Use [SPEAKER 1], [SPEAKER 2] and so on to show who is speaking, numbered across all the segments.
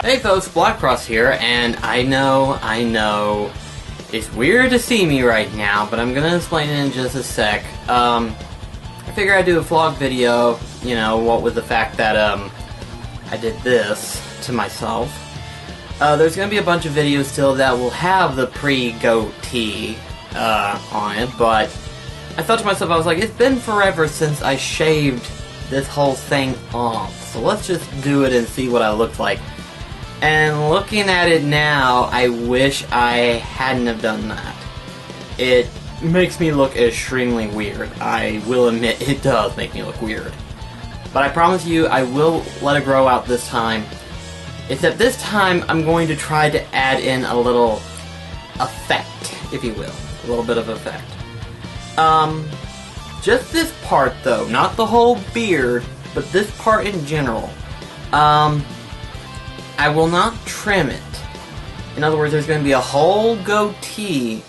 [SPEAKER 1] Hey folks, Blackcross here, and I know, it's weird to see me right now, but I'm gonna explain it in just a sec. I figure I'd do a vlog video, you know, what with the fact that, I did this to myself. There's gonna be a bunch of videos still that will have the pre-goatee, on it, but I thought to myself, I was like, it's been forever since I shaved this whole thing off, so let's just do it and see what I look like. And looking at it now, I wish I hadn't have done that. It makes me look extremely weird. I will admit, it does make me look weird. But I promise you, I will let it grow out this time. Except this time, I'm going to try to add in a little effect, if you will. A little bit of effect. Just this part though, not the whole beard, but this part in general. I will not trim it. In other words, there's going to be a whole goatee,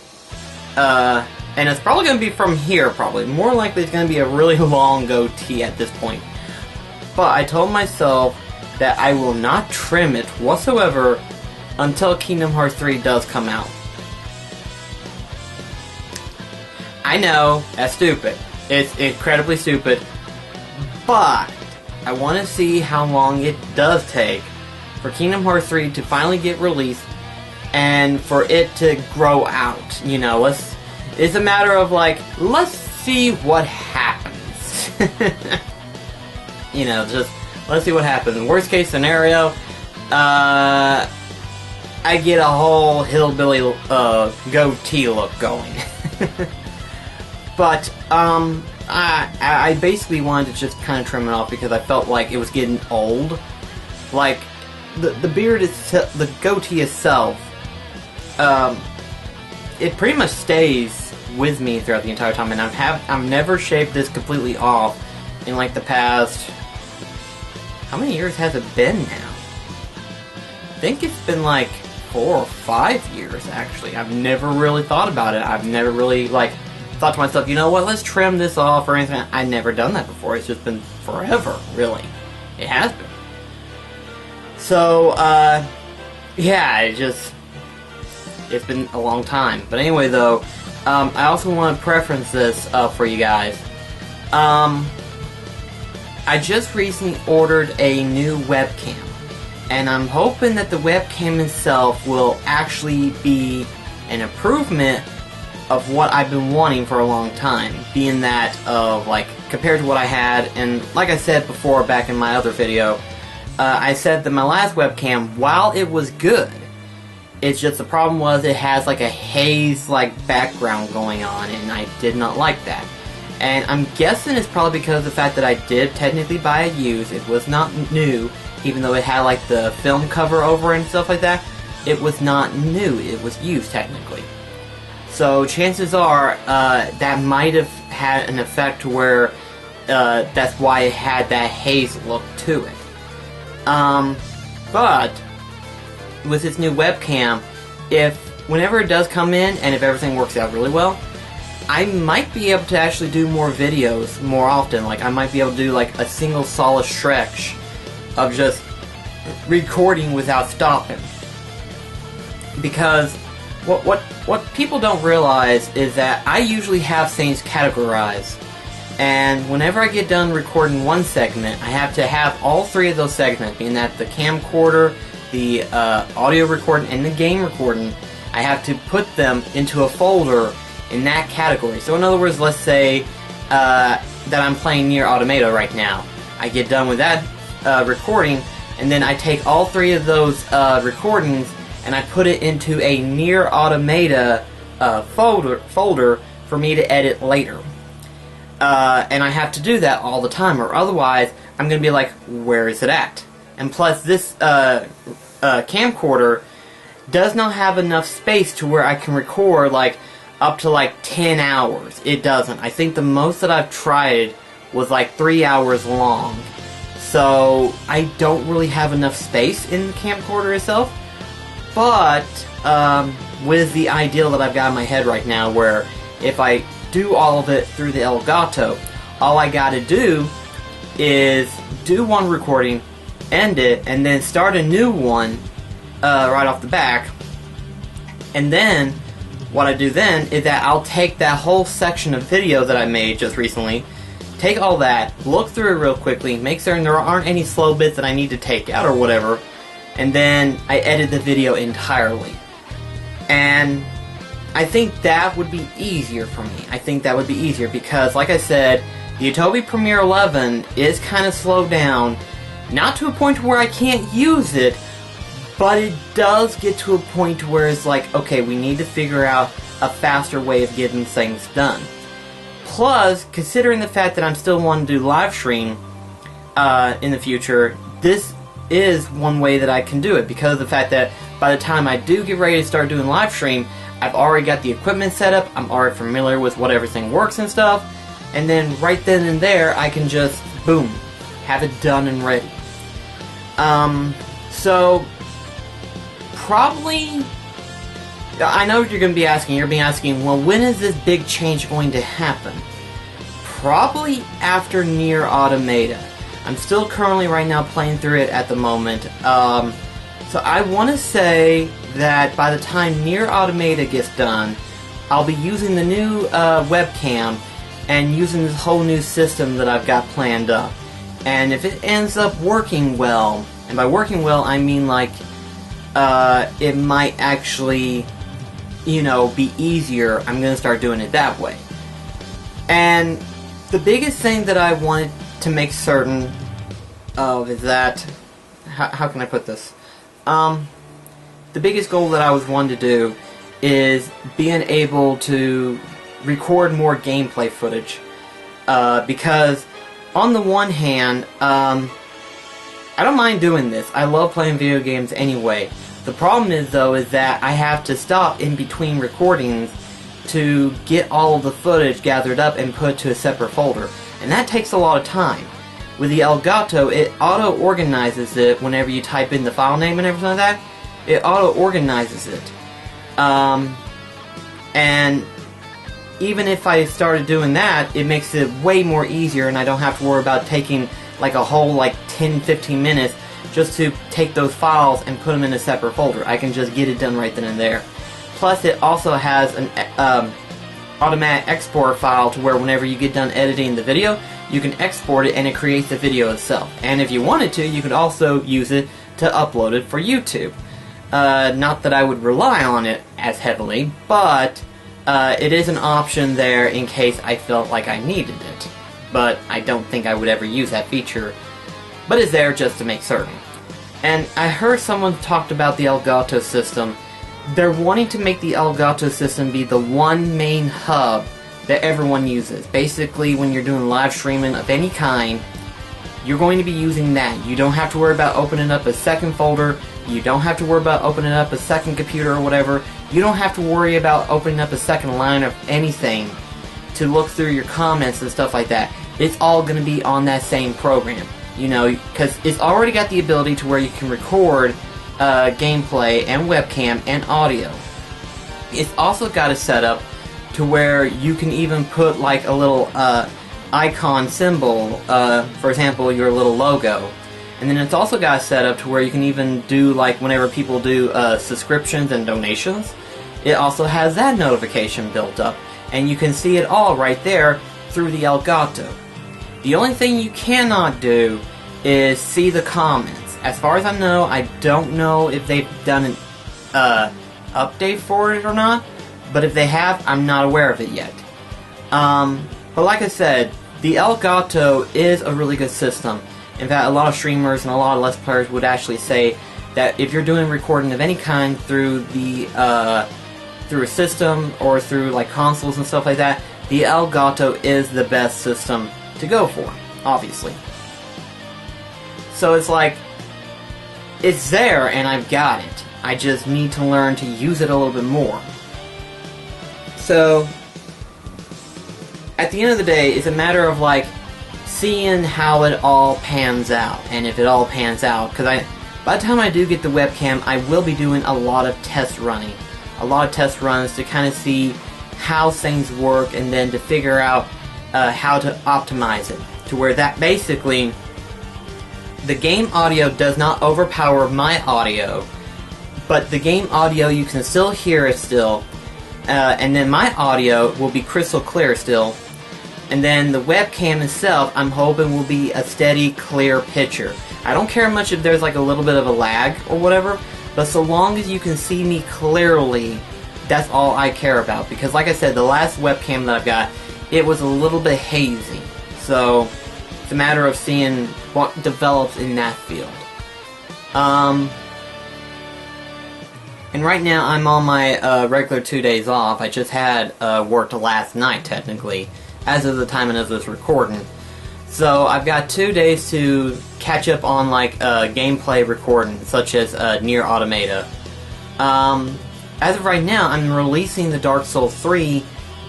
[SPEAKER 1] and it's probably going to be from here, probably. More likely it's going to be a really long goatee at this point. But I told myself that I will not trim it whatsoever until Kingdom Hearts 3 does come out. I know, that's stupid. It's incredibly stupid, but I want to see how long it does take for Kingdom Hearts 3 to finally get released and for it to grow out. You know, it's a matter of like, let's see what happens. You know, just let's see what happens. Worst case scenario, I get a whole hillbilly goatee look going. But I basically wanted to just kind of trim it off because I felt like it was getting old. Like, the beard itself, the goatee itself, it pretty much stays with me throughout the entire time, and I've never shaved this completely off in like the past. How many years has it been now? I think it's been like 4 or 5 years actually. I've never really thought about it. I've never really like thought to myself, you know what, let's trim this off or anything. I've never done that before. It's just been forever, really. It has been. So, yeah, it's been a long time. But anyway, though, I also want to preference this for you guys. I just recently ordered a new webcam, and I'm hoping that the webcam itself will actually be an improvement of what I've been wanting for a long time, being that of, like, compared to what I had, and like I said before back in my other video, I said that my last webcam, while it was good, it's just the problem was it has like a haze-like background going on, and I did not like that. And I'm guessing it's probably because of the fact that I did technically buy a used. It was not new, even though it had like the film cover over and stuff like that. It was not new, it was used technically. So chances are that might have had an effect to where that's why it had that haze look to it. But with this new webcam, whenever it does come in, and if everything works out really well, I might be able to actually do more videos more often. Like, I might be able to do like a single solid stretch of just recording without stopping. Because what people don't realize is that I usually have things categorized. And whenever I get done recording one segment, I have to have all 3 of those segments, being that the camcorder, the audio recording, and the game recording, I have to put them into a folder in that category. So in other words, let's say that I'm playing Nier Automata right now. I get done with that recording, and then I take all 3 of those recordings, and I put it into a Nier Automata folder for me to edit later. And I have to do that all the time, or otherwise I'm going to be like, where is it at? And plus, this camcorder does not have enough space to where I can record like up to like 10 hours. It doesn't. I think the most that I've tried was like 3 hours long. So I don't really have enough space in the camcorder itself. But with the ideal that I've got in my head right now, where if I do all of it through the Elgato, all I gotta do is do one recording, end it, and then start a new one right off the back. And then, what I do then is that I'll take that whole section of video that I made just recently, take all that, look through it real quickly, make certain there aren't any slow bits that I need to take out or whatever, and then I edit the video entirely. And I think that would be easier for me. I think that would be easier because, like I said, the Adobe Premiere 11 is kind of slowed down, not to a point where I can't use it, but it does get to a point where it's like, okay, we need to figure out a faster way of getting things done. Plus, considering the fact that I'm still wanting to do live stream in the future, this is one way that I can do it, because of the fact that by the time I do get ready to start doing live stream, I've already got the equipment set up, I'm already familiar with what everything works and stuff, and then right then and there, I can just, boom, have it done and ready. So, probably, I know what you're going to be asking. You're going to be asking, well, when is this big change going to happen? Probably after Nier Automata. I'm still currently right now playing through it at the moment. So I want to say that by the time Nier Automata gets done, I'll be using the new webcam and using this whole new system that I've got planned up. And if it ends up working well, and by working well I mean like it might actually, you know, be easier, I'm going to start doing it that way. And the biggest thing that I wanted to make certain of is that, how can I put this? The biggest goal that I was wanting to do is being able to record more gameplay footage. Because on the one hand, I don't mind doing this. I love playing video games anyway. The problem is, though, is that I have to stop in between recordings to get all of the footage gathered up and put to a separate folder. And that takes a lot of time. With the Elgato, it auto-organizes it whenever you type in the file name and everything like that. It auto-organizes it. And even if I started doing that, it makes it way more easier, and I don't have to worry about taking like a whole like 10-15 minutes just to take those files and put them in a separate folder. I can just get it done right then and there. Plus, it also has an automatic export file to where whenever you get done editing the video, you can export it and it creates the video itself. And if you wanted to, you could also use it to upload it for YouTube. Not that I would rely on it as heavily, but it is an option there in case I felt like I needed it. But I don't think I would ever use that feature. But it's there just to make certain. And I heard someone talked about the Elgato system. They're wanting to make the Elgato system be the one main hub that everyone uses. Basically, when you're doing live streaming of any kind, you're going to be using that. You don't have to worry about opening up a second folder. You don't have to worry about opening up a second computer or whatever. You don't have to worry about opening up a second line of anything to look through your comments and stuff like that. It's all going to be on that same program. You know, because it's already got the ability to where you can record gameplay and webcam and audio. It's also got a setup to where you can even put like a little icon symbol, for example, your little logo. And then it's also got a setup to where you can even do like whenever people do subscriptions and donations, it also has that notification built up. And you can see it all right there through the Elgato. The only thing you cannot do is see the comments. As far as I know, I don't know if they've done an update for it or not, but if they have, I'm not aware of it yet. But like I said, the Elgato is a really good system. In fact, a lot of streamers and a lot of Let's Players would actually say that if you're doing recording of any kind through the through a system or through like consoles and stuff like that, the Elgato is the best system to go for, obviously. So it's like, it's there and I've got it. I just need to learn to use it a little bit more. So, at the end of the day, it's a matter of like, seeing how it all pans out. And if it all pans out, because by the time I do get the webcam, I will be doing a lot of test running. A lot of test runs to kind of see how things work and then to figure out how to optimize it. To where that basically, the game audio does not overpower my audio, but the game audio, you can still hear it still. And then my audio will be crystal clear still. And then the webcam itself, I'm hoping will be a steady, clear picture. I don't care much if there's like a little bit of a lag or whatever, but so long as you can see me clearly, that's all I care about. Because like I said, the last webcam that I've got, it was a little bit hazy. So it's a matter of seeing what develops in that field. And right now I'm on my regular 2 days off. I just had worked last night, technically, as of the time of this recording. So I've got 2 days to catch up on like gameplay recording, such as Nier Automata. As of right now, I'm releasing the Dark Souls 3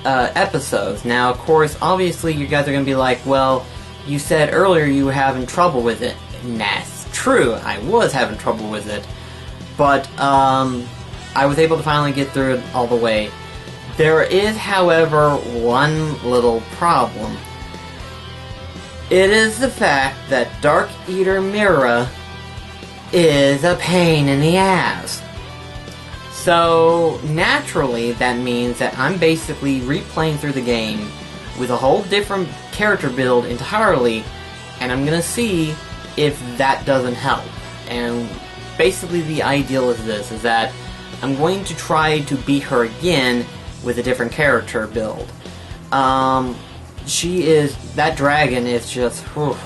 [SPEAKER 1] episodes. Now, of course, obviously you guys are going to be like, well, you said earlier you were having trouble with it. And that's true, I was having trouble with it. But I was able to finally get through it all the way. There is, however, one little problem. It is the fact that Dark Eater Mira is a pain in the ass. So, naturally, that means that I'm basically replaying through the game with a whole different character build entirely, and I'm gonna see if that doesn't help. And basically the ideal is this, is that I'm going to try to beat her again with a different character build. That dragon is just, whew,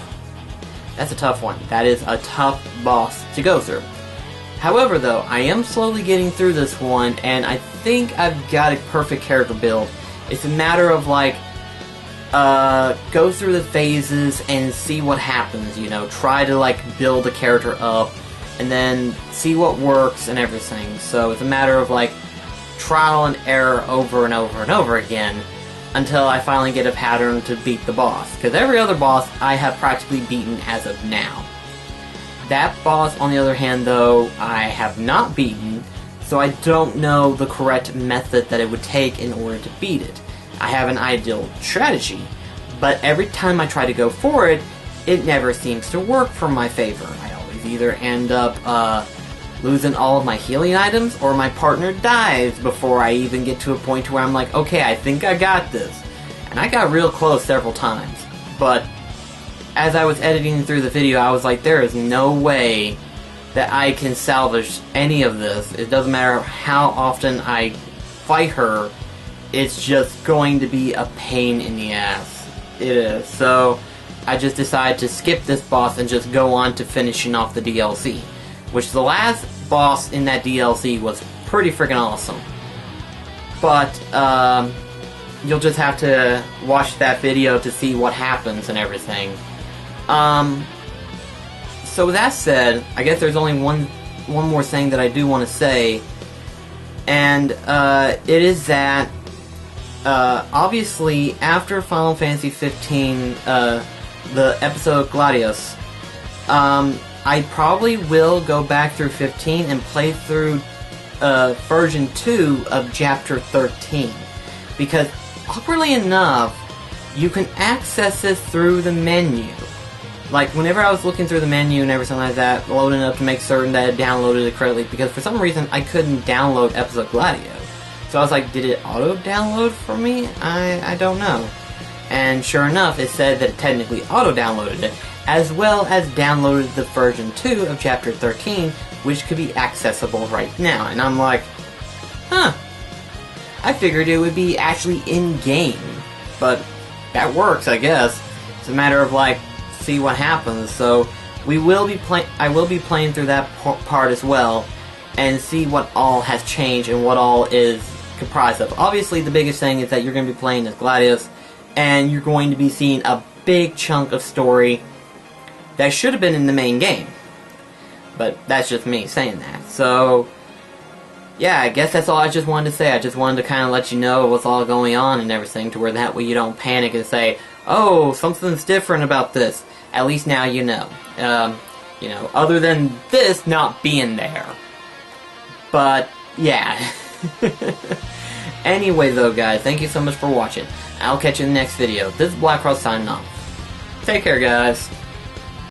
[SPEAKER 1] that's a tough one. That is a tough boss to go through. However though, I am slowly getting through this one, and I think I've got a perfect character build. It's a matter of like, go through the phases and see what happens, you know, try to like build a character up, and then see what works and everything. So it's a matter of like trial and error over and over and over again until I finally get a pattern to beat the boss. Because every other boss I have practically beaten as of now. That boss, on the other hand, though, I have not beaten, so I don't know the correct method that it would take in order to beat it. I have an ideal strategy, but every time I try to go for it, it never seems to work for my favor. I always either end up losing all of my healing items, or my partner dies before I even get to a point where I'm like, okay, I think I got this. And I got real close several times, but as I was editing through the video, I was like, there is no way that I can salvage any of this. It doesn't matter how often I fight her, it's just going to be a pain in the ass. It is. So I just decided to skip this boss and just go on to finishing off the DLC. Which the last boss in that DLC was pretty freaking awesome. But you'll just have to watch that video to see what happens and everything. So with that said, I guess there's only one more thing that I do want to say, and it is that obviously after Final Fantasy 15, the episode Gladius, I probably will go back through 15 and play through version 2 of chapter 13, because awkwardly enough, you can access it through the menu. Like, whenever I was looking through the menu and everything like that, loading it up to make certain that it downloaded it correctly, because for some reason I couldn't download Episode Gladio. So I was like, did it auto-download for me? I don't know. And sure enough, it said that it technically auto-downloaded it, as well as downloaded the version 2 of Chapter 13, which could be accessible right now. And I'm like, huh. I figured it would be actually in-game. But that works, I guess. It's a matter of, like, see what happens. So I will be playing through that part as well, and see what all has changed and what all is comprised of. Obviously, the biggest thing is that you're going to be playing as Gladius, and you're going to be seeing a big chunk of story that should have been in the main game. But that's just me saying that. So yeah, I guess that's all I just wanted to say. I just wanted to kind of let you know what's all going on and everything, to where that way you don't panic and say, oh, something's different about this. At least now you know. You know, other than this not being there. But, yeah. Anyway, though, guys, thank you so much for watching. I'll catch you in the next video. This is Black Cross signing off. Take care, guys.